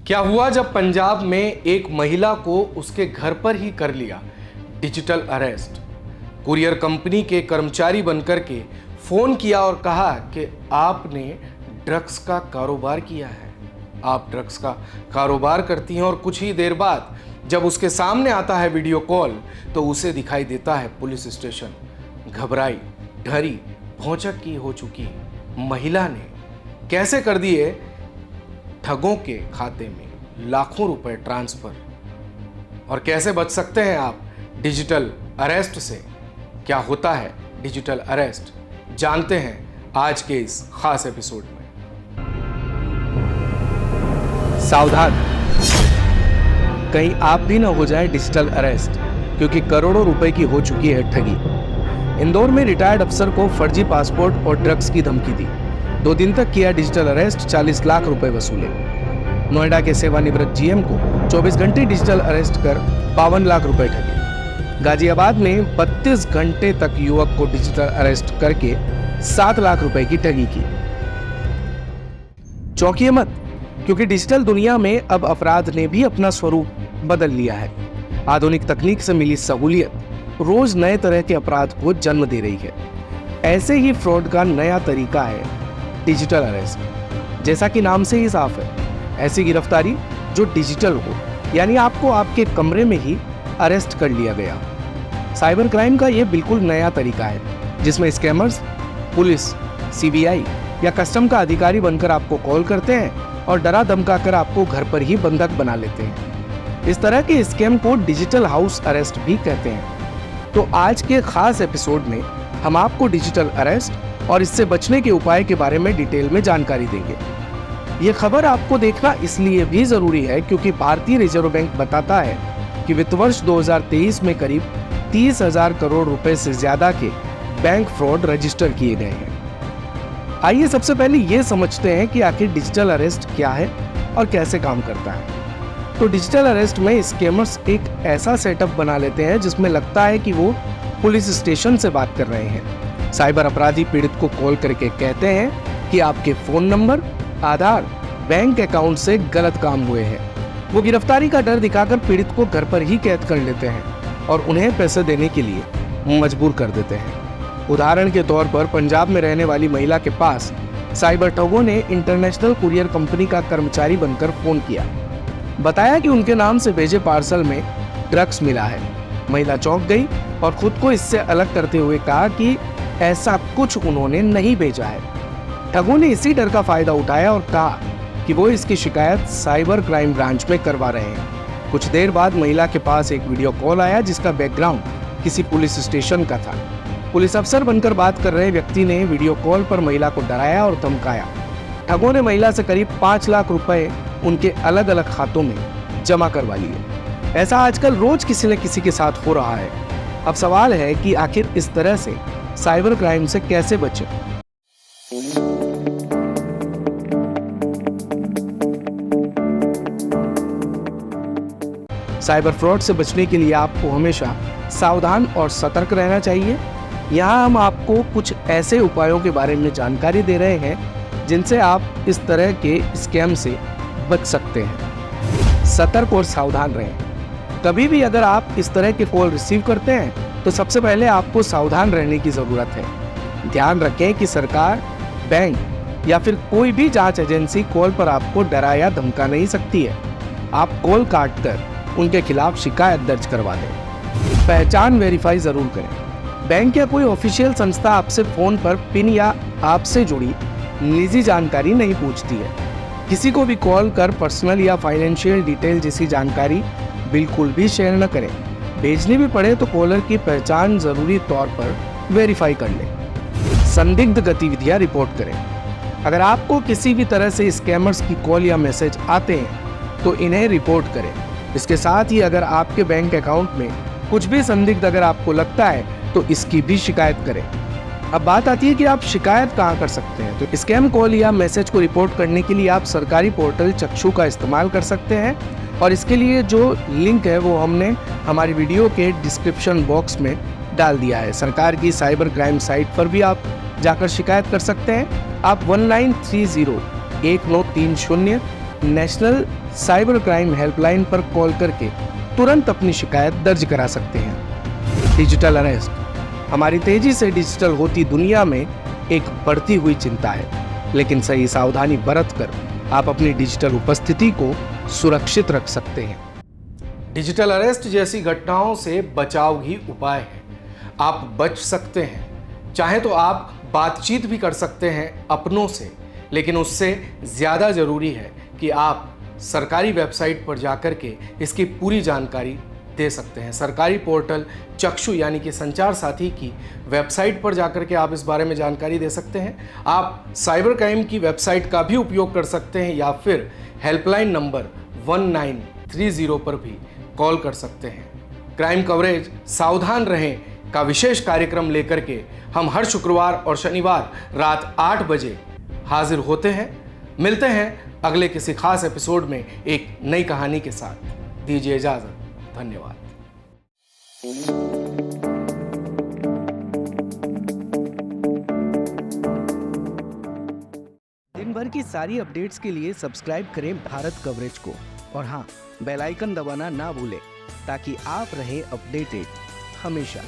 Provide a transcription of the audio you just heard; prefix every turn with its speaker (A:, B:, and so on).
A: क्या हुआ जब पंजाब में एक महिला को उसके घर पर ही कर लिया डिजिटल अरेस्ट। कुरियर कंपनी के कर्मचारी बनकर के फोन किया और कहा कि आपने ड्रग्स का कारोबार किया है, आप ड्रग्स का कारोबार करती हैं। और कुछ ही देर बाद जब उसके सामने आता है वीडियो कॉल तो उसे दिखाई देता है पुलिस स्टेशन। घबराई, डरी, भौचक की हो चुकी महिला ने कैसे कर दिए ठगों के खाते में लाखों रुपए ट्रांसफर, और कैसे बच सकते हैं आप डिजिटल अरेस्ट से। क्या होता है डिजिटल अरेस्ट, जानते हैं आज के इस खास एपिसोड में। सावधान, कहीं आप भी ना हो जाए डिजिटल अरेस्ट, क्योंकि करोड़ों रुपए की हो चुकी है ठगी। इंदौर में रिटायर्ड अफसर को फर्जी पासपोर्ट और ड्रग्स की धमकी दी, 2 दिन तक किया डिजिटल अरेस्ट, 40 लाख रुपए वसूले। नोएडा के सेवानिवृत्त जीएम को 24 घंटे डिजिटल अरेस्ट कर 52 लाख रुपए ठगे। गाजियाबाद में 32 घंटे तक युवक को डिजिटल अरेस्ट करके 7 लाख रुपए की ठगी की। चौंकिए मत, क्योंकि डिजिटल दुनिया में अब अपराध ने भी अपना स्वरूप बदल लिया है। आधुनिक तकनीक से मिली सहूलियत रोज नए तरह के अपराध को जन्म दे रही है। ऐसे ही फ्रॉड का नया तरीका है डिजिटल अरेस्ट। जैसा कि नाम से ही साफ है, ऐसी गिरफ्तारी जो डिजिटल हो, यानी आपको आपके कमरे में ही अरेस्ट कर लिया गया। साइबर क्राइम का यह बिल्कुल नया तरीका है, जिसमें स्कैमर्स पुलिस, सीबीआई या कस्टम का अधिकारी बनकर आपको कॉल करते हैं और डरा धमका कर आपको घर पर ही बंधक बना लेते हैं। इस तरह के स्कैम को डिजिटल हाउस अरेस्ट भी कहते हैं। तो आज के खास एपिसोड में हम आपको डिजिटल अरेस्ट और इससे बचने के उपाय के बारे में डिटेल में जानकारी देंगे। ये खबर आपको देखना इसलिए भी जरूरी है क्योंकि भारतीय रिजर्व बैंक बताता है कि वित्त वर्ष 2023 में करीब 30,000 करोड़ रुपए से ज्यादा के बैंक फ्रॉड रजिस्टर किए गए हैं। आइए सबसे पहले ये समझते हैं कि आखिर डिजिटल अरेस्ट क्या है और कैसे काम करता है। तो डिजिटल अरेस्ट में स्कैमर्स एक ऐसा सेटअप बना लेते हैं जिसमें लगता है कि वो पुलिस स्टेशन से बात कर रहे हैं। साइबर अपराधी पीड़ित को कॉल करके कहते हैं कि आपके फोन नंबर, आधार, बैंक अकाउंट से गलत काम हुए हैं। वो गिरफ्तारी का डर दिखाकर पीड़ित को घर पर ही कैद कर लेते हैं और उन्हें पैसे देने के लिए मजबूर कर देते हैं। उदाहरण के तौर पर पंजाब में रहने वाली महिला के पास साइबर ठगों ने इंटरनेशनल कुरियर कंपनी का कर्मचारी बनकर फोन किया, बताया कि उनके नाम से भेजे पार्सल में ड्रग्स मिला है। महिला चौंक गई और खुद को इससे अलग करते हुए कहा कि ऐसा कुछ उन्होंने नहीं भेजा है। ठगों ने इसी डर का फायदा उठाया और कहा कि वो इसकी शिकायत साइबर क्राइम ब्रांच में करवा रहे हैं। कुछ देर बाद महिला के पास एक वीडियो कॉल आया जिसका बैकग्राउंड किसी पुलिस स्टेशन का था। पुलिस अफसर बनकर बात कर रहे व्यक्ति ने वीडियो कॉल पर महिला को डराया और धमकाया। ठगों ने महिला से करीब 5 लाख रुपए उनके अलग अलग खातों में जमा करवा लिए। ऐसा आजकल रोज किसी न किसी के साथ हो रहा है। अब सवाल है कि आखिर इस तरह से साइबर क्राइम से कैसे बचें। साइबर फ्रॉड से बचने के लिए आपको हमेशा सावधान और सतर्क रहना चाहिए। यहाँ हम आपको कुछ ऐसे उपायों के बारे में जानकारी दे रहे हैं जिनसे आप इस तरह के स्कैम से बच सकते हैं। सतर्क और सावधान रहें। कभी भी अगर आप इस तरह के कॉल रिसीव करते हैं तो सबसे पहले आपको सावधान रहने की ज़रूरत है। ध्यान रखें कि सरकार, बैंक या फिर कोई भी जांच एजेंसी कॉल पर आपको डरा या धमका नहीं सकती है। आप कॉल काट कर उनके खिलाफ शिकायत दर्ज करवा दें। पहचान वेरीफाई जरूर करें। बैंक या कोई ऑफिशियल संस्था आपसे फोन पर पिन या आपसे जुड़ी निजी जानकारी नहीं पूछती है। किसी को भी कॉल कर पर्सनल या फाइनेंशियल डिटेल जैसी जानकारी बिल्कुल भी शेयर न करें। भेजनी भी पड़े तो कॉलर की पहचान जरूरी तौर पर वेरीफाई कर लें। संदिग्ध गतिविधियां रिपोर्ट करें। अगर आपको किसी भी तरह से स्कैमर्स की कॉल या मैसेज आते हैं तो इन्हें रिपोर्ट करें। इसके साथ ही अगर आपके बैंक अकाउंट में कुछ भी संदिग्ध अगर आपको लगता है तो इसकी भी शिकायत करें। अब बात आती है कि आप शिकायत कहाँ कर सकते हैं। तो स्कैम कॉल या मैसेज को रिपोर्ट करने के लिए आप सरकारी पोर्टल चक्षु का इस्तेमाल कर सकते हैं और इसके लिए जो लिंक है वो हमने हमारी वीडियो के डिस्क्रिप्शन बॉक्स में डाल दिया है। सरकार की साइबर क्राइम साइट पर भी आप जाकर शिकायत कर सकते हैं। आप 1930 1930 नेशनल साइबर क्राइम हेल्पलाइन पर कॉल करके तुरंत अपनी शिकायत दर्ज करा सकते हैं। डिजिटल अरेस्ट हमारी तेजी से डिजिटल होती दुनिया में एक बढ़ती हुई चिंता है, लेकिन सही सावधानी बरतकर आप अपनी डिजिटल उपस्थिति को सुरक्षित रख सकते हैं। डिजिटल अरेस्ट जैसी घटनाओं से बचाव ही उपाय है। आप बच सकते हैं। चाहे तो आप बातचीत भी कर सकते हैं अपनों से, लेकिन उससे ज़्यादा ज़रूरी है कि आप सरकारी वेबसाइट पर जाकर के इसकी पूरी जानकारी दे सकते हैं। सरकारी पोर्टल चक्षु यानी कि संचार साथी की वेबसाइट पर जाकर के आप इस बारे में जानकारी दे सकते हैं। आप साइबर क्राइम की वेबसाइट का भी उपयोग कर सकते हैं या फिर हेल्पलाइन नंबर 1930 पर भी कॉल कर सकते हैं। क्राइम कवरेज सावधान रहें का विशेष कार्यक्रम लेकर के हम हर शुक्रवार और शनिवार रात 8 बजे हाजिर होते हैं। मिलते हैं अगले किसी खास एपिसोड में एक नई कहानी के साथ। दीजिए इजाजत। धन्यवाद। दिन भर की सारी अपडेट्स के लिए सब्सक्राइब करें भारत कवरेज को और हाँ, बेल आइकन दबाना ना भूलें ताकि आप रहें अपडेटेड हमेशा।